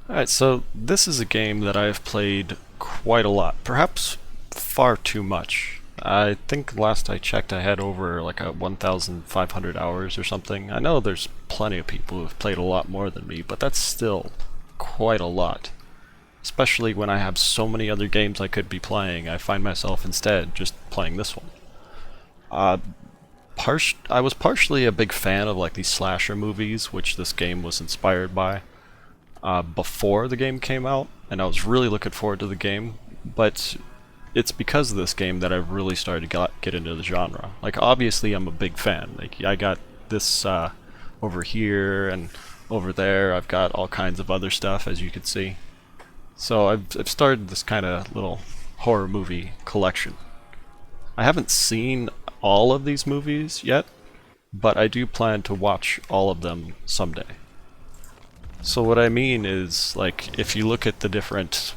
Alright, so this is a game that I've played quite a lot, perhaps far too much. I think last I checked I had over like a 1,500 hours or something. I know there's plenty of people who've played a lot more than me, but that's still quite a lot. Especially when I have so many other games I could be playing, I find myself instead just playing this one. Uh, I was partially a big fan of like these slasher movies, which this game was inspired by. Before the game came out, and I was really looking forward to the game. But it's because of this game that I've really started to get into the genre. Like, obviously, I'm a big fan. Like, I got this over here and over there. I've got all kinds of other stuff, as you can see. So I've started this kind of little horror movie collection. I haven't seen all of these movies yet, but I do plan to watch all of them someday. So what I mean is, like, if you look at the different,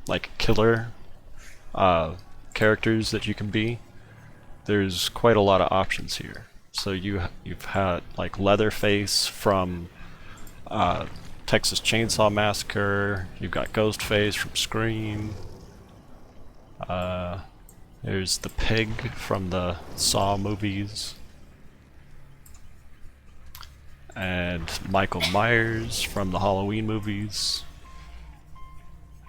like, killer uh, characters that you can be, there's quite a lot of options here. So you've had like Leatherface from uh, Texas Chainsaw Massacre. You've got Ghostface from Scream. Uh, there's the pig from the Saw movies. And Michael Myers from the Halloween movies.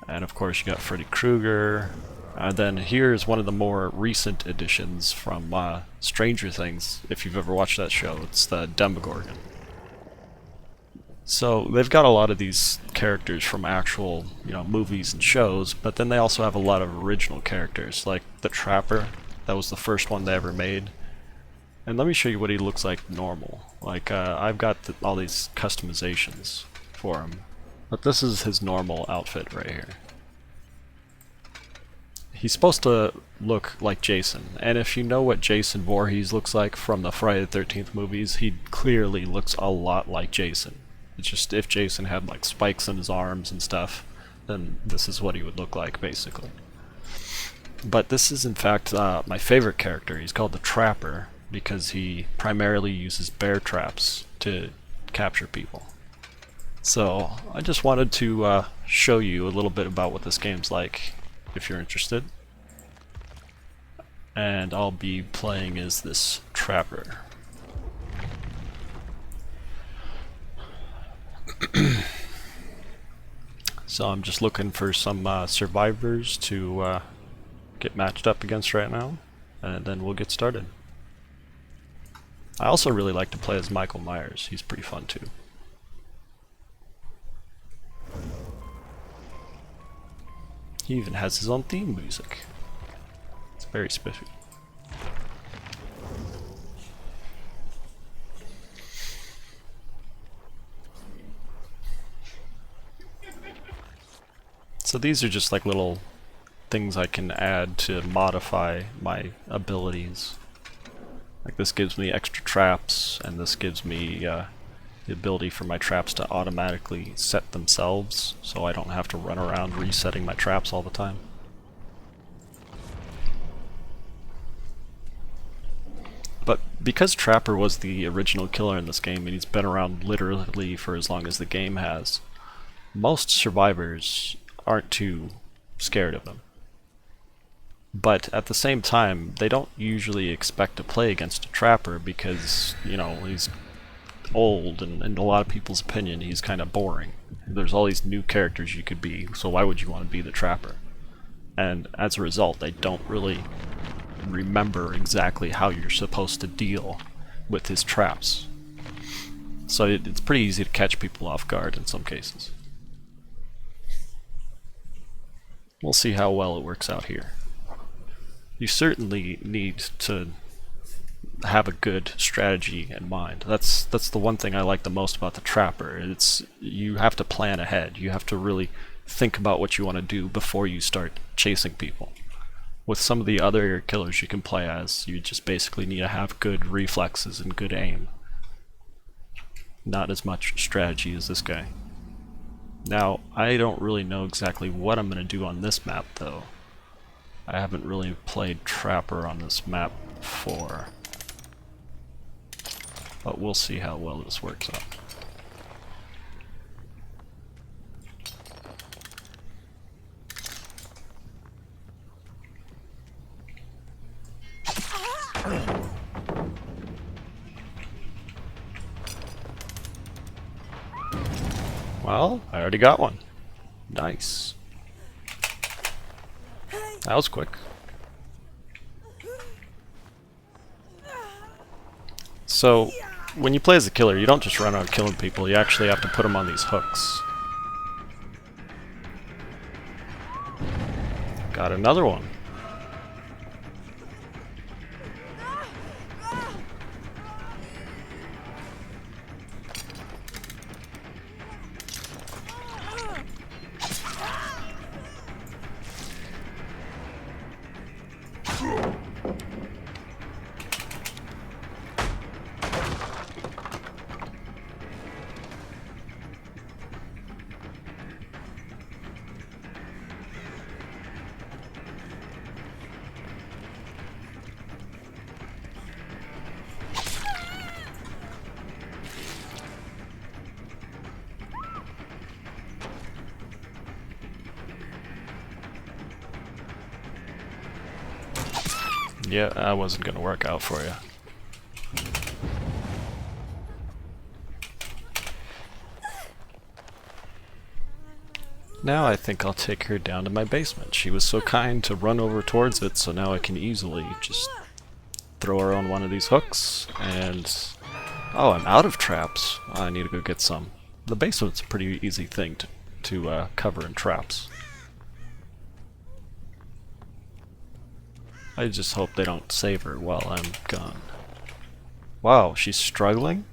And of course you got Freddy Krueger. And then here's one of the more recent additions from Stranger Things, if you've ever watched that show. It's the Demogorgon. So they've got a lot of these characters from actual, movies and shows, but then they also have a lot of original characters, like the Trapper. That was the first one they ever made. And let me show you what he looks like normal. Like, I've got all these customizations for him. But this is his normal outfit right here. He's supposed to look like Jason, and if you know what Jason Voorhees looks like from the Friday the 13th movies, he clearly looks a lot like Jason. It's just if Jason had like spikes in his arms and stuff, then this is what he would look like, basically. But this is in fact my favorite character. He's called the Trapper because he primarily uses bear traps to capture people. So I just wanted to show you a little bit about what this game's like, if you're interested. And I'll be playing as this Trapper. So I'm just looking for some survivors to get matched up against right now, and then we'll get started. I also really like to play as Michael Myers. He's pretty fun too. He even has his own theme music. It's very spiffy. So these are just like little things I can add to modify my abilities. Like this gives me extra traps, and this gives me the ability for my traps to automatically set themselves, so I don't have to run around resetting my traps all the time. But because Trapper was the original killer in this game, and he's been around literally for as long as the game has, most survivors aren't too scared of him. But at the same time, they don't usually expect to play against a Trapper because, he's old, and in a lot of people's opinion, he's kind of boring. There's all these new characters you could be, so why would you want to be the Trapper? And as a result, they don't really remember exactly how you're supposed to deal with his traps. So it's pretty easy to catch people off guard in some cases. We'll see how well it works out here. You certainly need to have a good strategy in mind. That's the one thing I like the most about the Trapper. It's you have to plan ahead. You have to really think about what you want to do before you start chasing people. With some of the other killers you can play as, you just basically need to have good reflexes and good aim. Not as much strategy as this guy. Now, I don't really know exactly what I'm going to do on this map, though. I haven't really played Trapper on this map before. But we'll see how well this works out. Well, I already got one. Nice. That was quick. So, when you play as a killer, you don't just run around killing people, you actually have to put them on these hooks. Got another one. Yeah, that wasn't gonna work out for you. Now I think I'll take her down to my basement. She was so kind to run over towards it, so now I can easily just throw her on one of these hooks, and... Oh, I'm out of traps. I need to go get some. The basement's a pretty easy thing to cover in traps. I just hope they don't save her while I'm gone. Wow, she's struggling?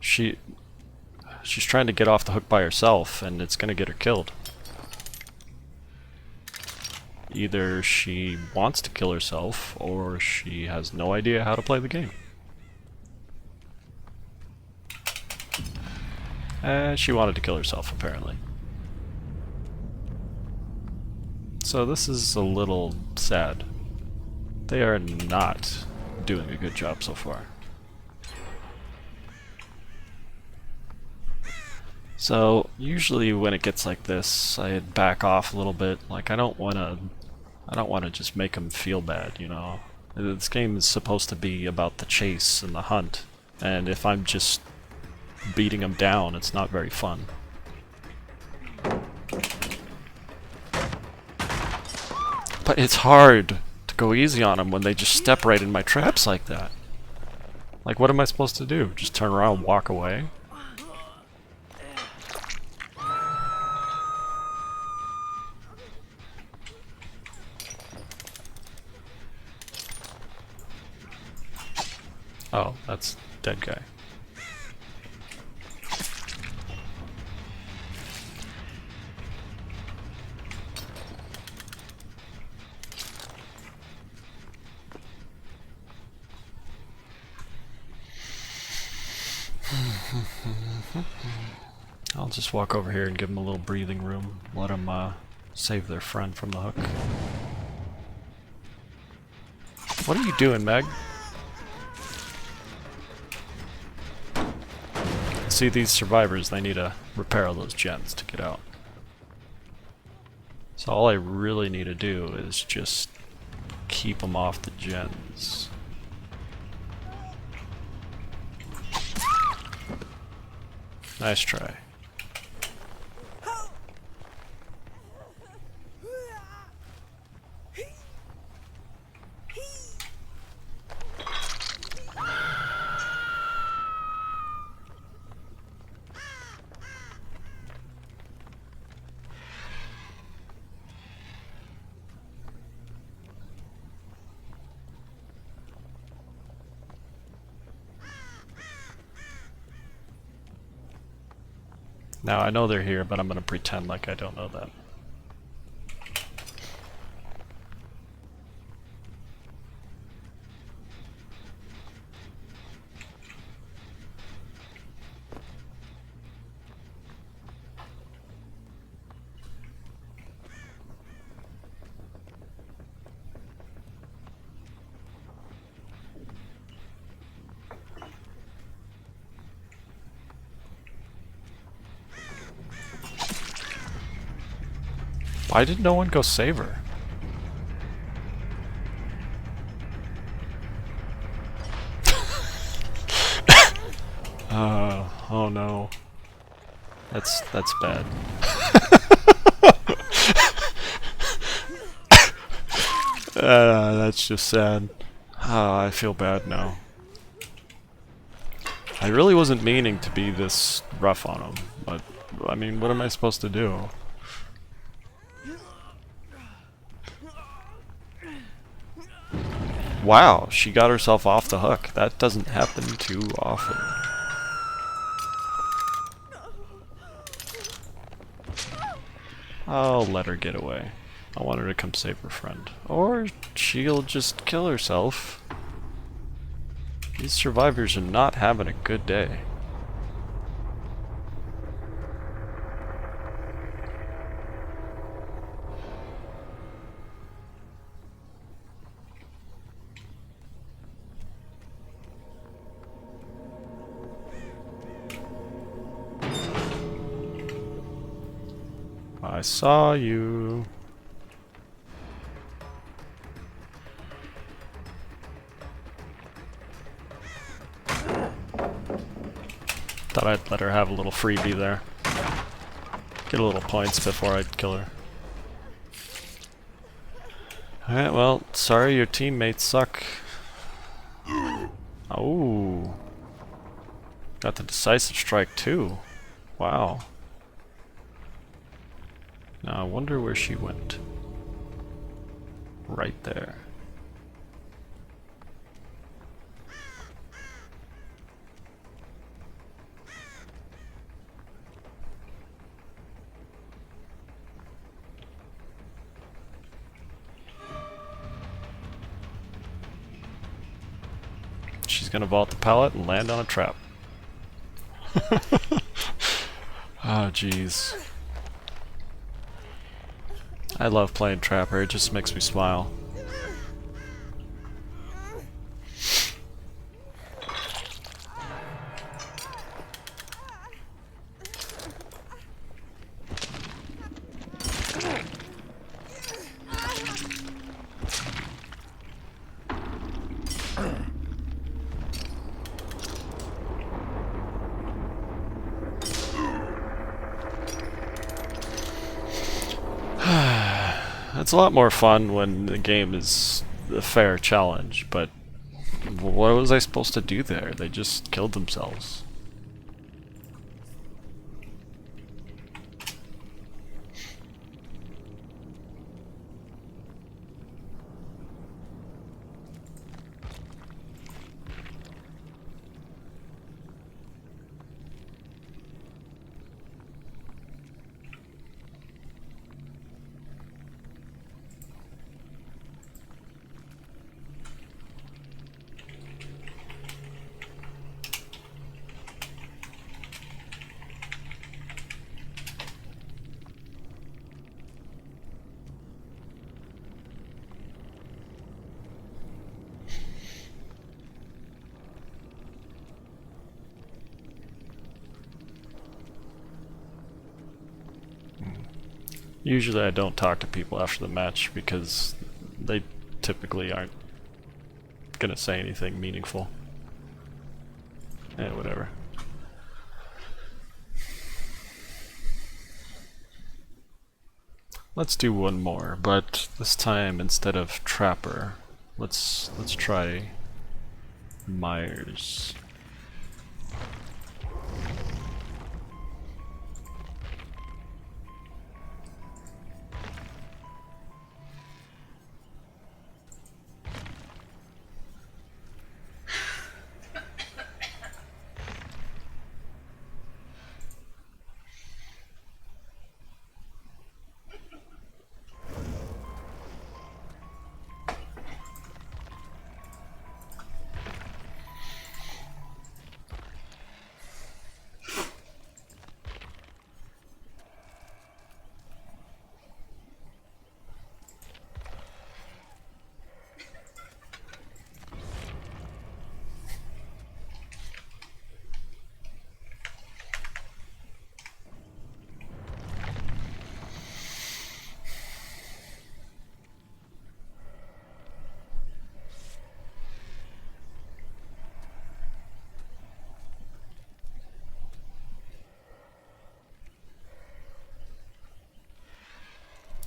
She's trying to get off the hook by herself, and it's gonna get her killed. Either she wants to kill herself, or she has no idea how to play the game. She wanted to kill herself, apparently. So this is a little sad. They are not doing a good job so far. So usually when it gets like this, I back off a little bit. Like I don't want to just make them feel bad, you know. This game is supposed to be about the chase and the hunt, and if I'm just beating them down, it's not very fun. But it's hard to go easy on them when they just step right in my traps like that. Like, what am I supposed to do? Just turn around and walk away? Oh, that's dead guy. I'll just walk over here and give them a little breathing room. Let them save their friend from the hook. What are you doing, Meg? See, these survivors, they need to repair all those gens to get out. So all I really need to do is just keep them off the gens. Nice try. Now I know they're here, but I'm gonna pretend like I don't know that. Why did no one go save her? Oh no. That's bad. That's just sad. I feel bad now. I really wasn't meaning to be this rough on him, but I mean, what am I supposed to do? Wow, she got herself off the hook. That doesn't happen too often. I'll let her get away. I want her to come save her friend. Or she'll just kill herself. These survivors are not having a good day. I saw you. Thought I'd let her have a little freebie there. Get a little points before I'd kill her. Alright, well, sorry your teammates suck. Oh. Got the decisive strike too. Wow. Now I wonder where she went. Right there. She's gonna vault the pallet and land on a trap. Oh jeez. I love playing Trapper, it just makes me smile. It's a lot more fun when the game is a fair challenge, but what was I supposed to do there? They just killed themselves. Usually I don't talk to people after the match because they typically aren't gonna say anything meaningful. Whatever. Let's do one more, but this time instead of Trapper, let's try Myers.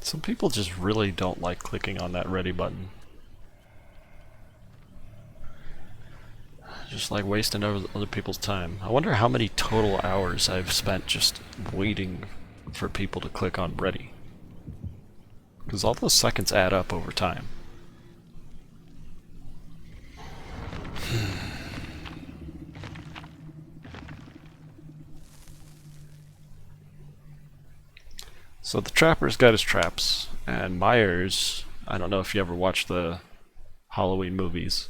Some people just really don't like clicking on that ready button. Just like wasting other people's time. I wonder how many total hours I've spent just waiting for people to click on ready. Because all those seconds add up over time. So the trapper's got his traps, and Myers, I don't know if you ever watched the Halloween movies,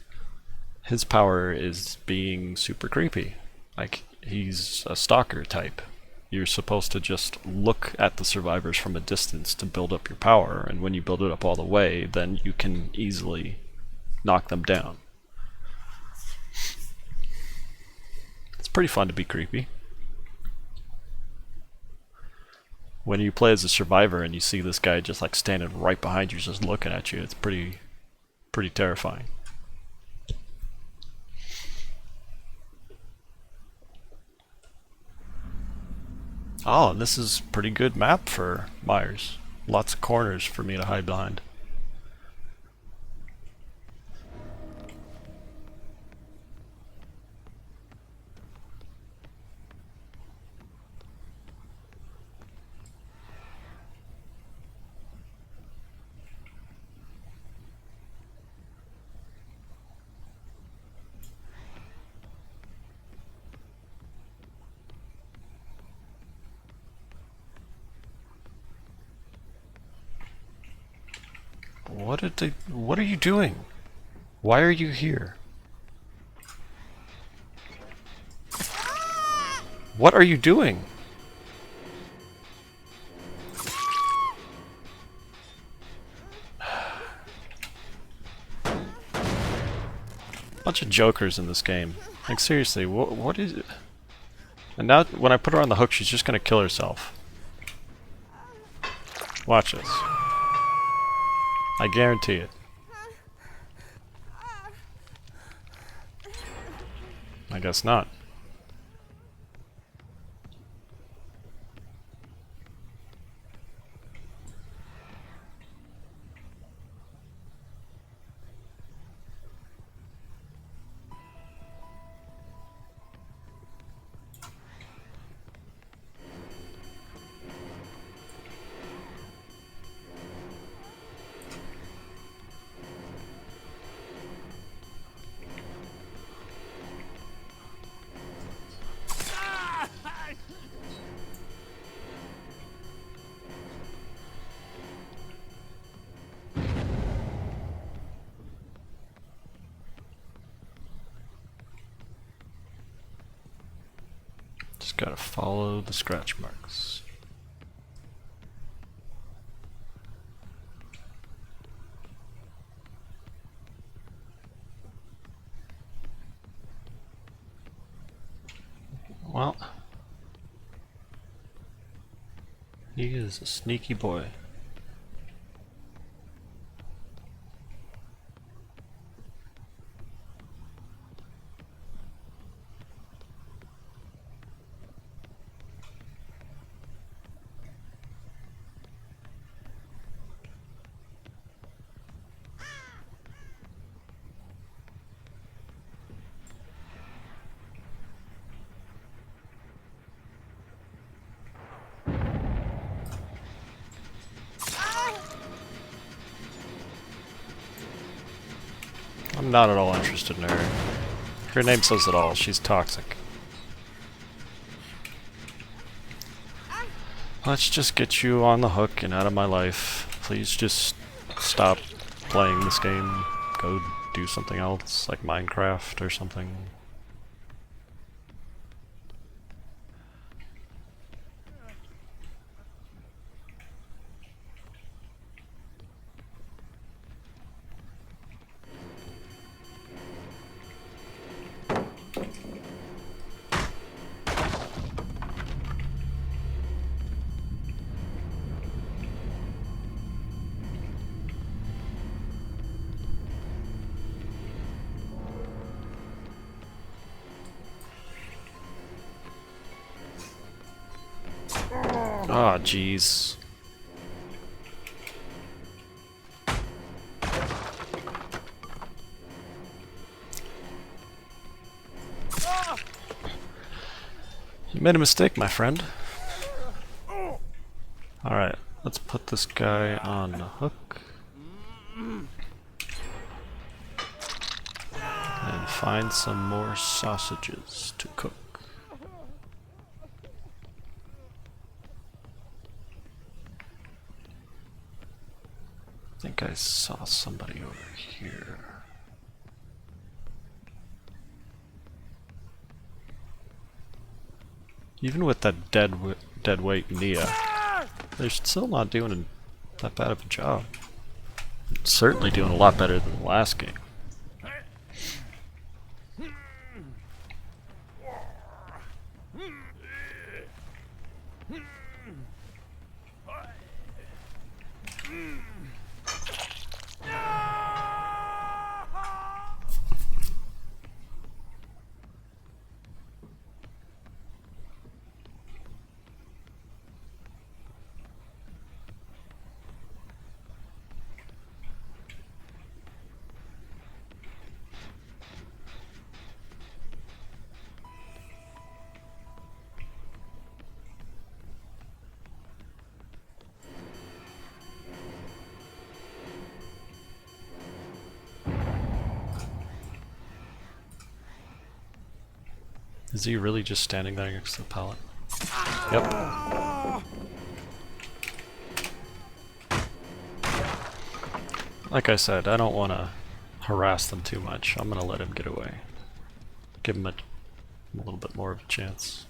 his power is being super creepy. Like, he's a stalker type. You're supposed to just look at the survivors from a distance to build up your power, and when you build it up all the way, then you can easily knock them down. It's pretty fun to be creepy. When you play as a survivor and you see this guy just like standing right behind you just looking at you, it's pretty terrifying. Oh, and this is a pretty good map for Myers. Lots of corners for me to hide behind. What are you doing? Why are you here? What are you doing? Bunch of jokers in this game. Like, seriously, what is it? And now when I put her on the hook, she's just gonna kill herself. Watch this. I guarantee it. I guess not. Just gotta follow the scratch marks. Well, he is a sneaky boy. I'm not at all interested in her. Her name says it all. She's toxic. Let's just get you on the hook and out of my life. Please just stop playing this game. Go do something else, like Minecraft or something. Ah, jeez. You made a mistake, my friend. Alright, let's put this guy on the hook. And find some more sausages to cook. I think I saw somebody over here. Even with that dead weight Nia, they're still not doing that bad of a job. Certainly doing a lot better than the last game. Is he really just standing there next to the pallet? Yep. Like I said, I don't want to harass them too much. I'm going to let him get away. Give him a little bit more of a chance.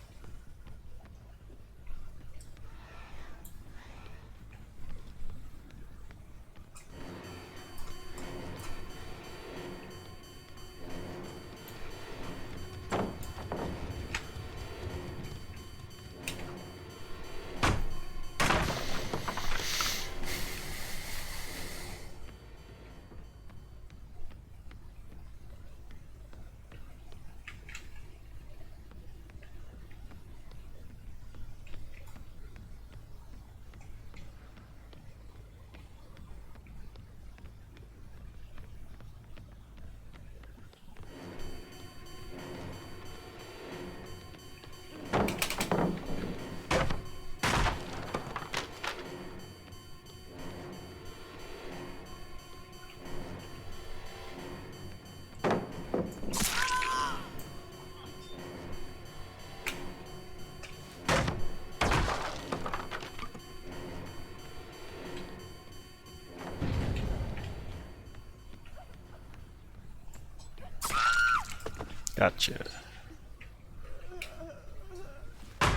Gotcha.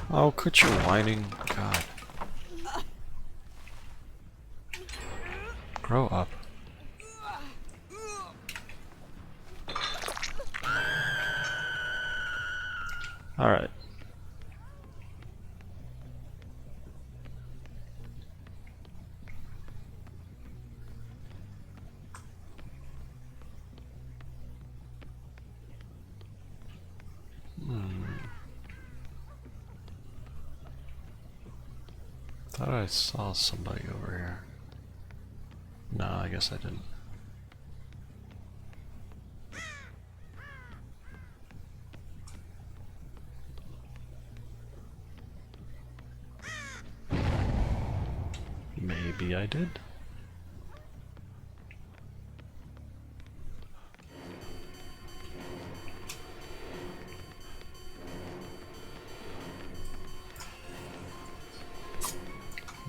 Oh, quit your whining. God. Grow up. Alright. Thought I saw somebody over here. No, I guess I didn't. Maybe I did.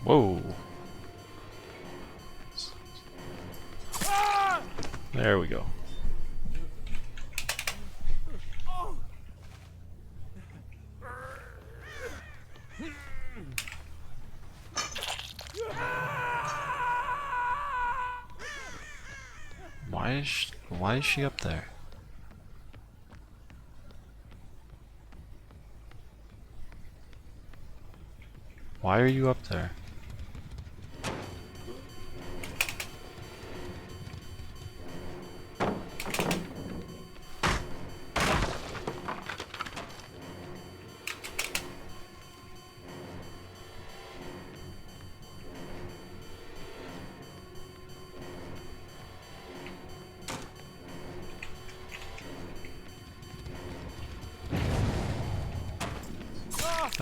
Whoa. There we go. Why is she up there? Why are you up there?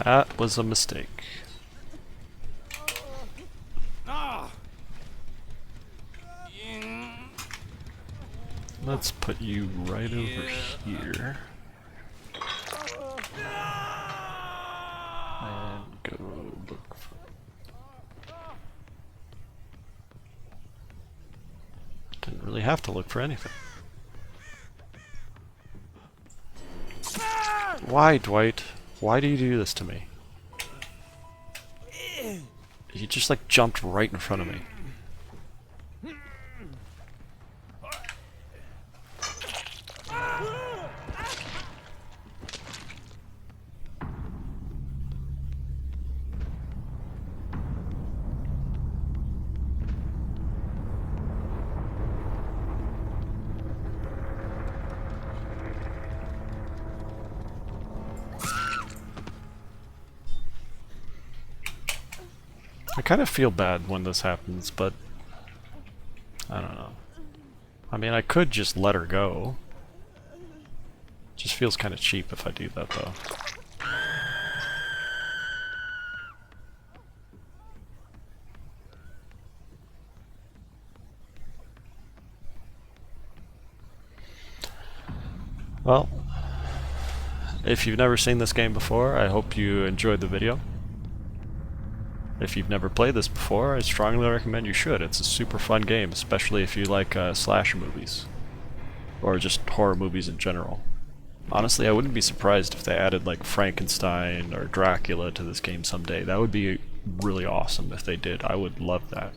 That was a mistake. Let's put you right over here. And go look for... Didn't really have to look for anything. Why, Dwight? Why do you do this to me? You just like jumped right in front of me. I kind of feel bad when this happens, but I don't know. I mean, I could just let her go. Just feels kind of cheap if I do that, though. Well, if you've never seen this game before, I hope you enjoyed the video. If you've never played this before, I strongly recommend you should. It's a super fun game, especially if you like slasher movies. Or just horror movies in general. Honestly, I wouldn't be surprised if they added like Frankenstein or Dracula to this game someday. That would be really awesome if they did. I would love that.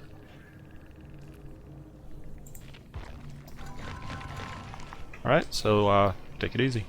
Alright, so take it easy.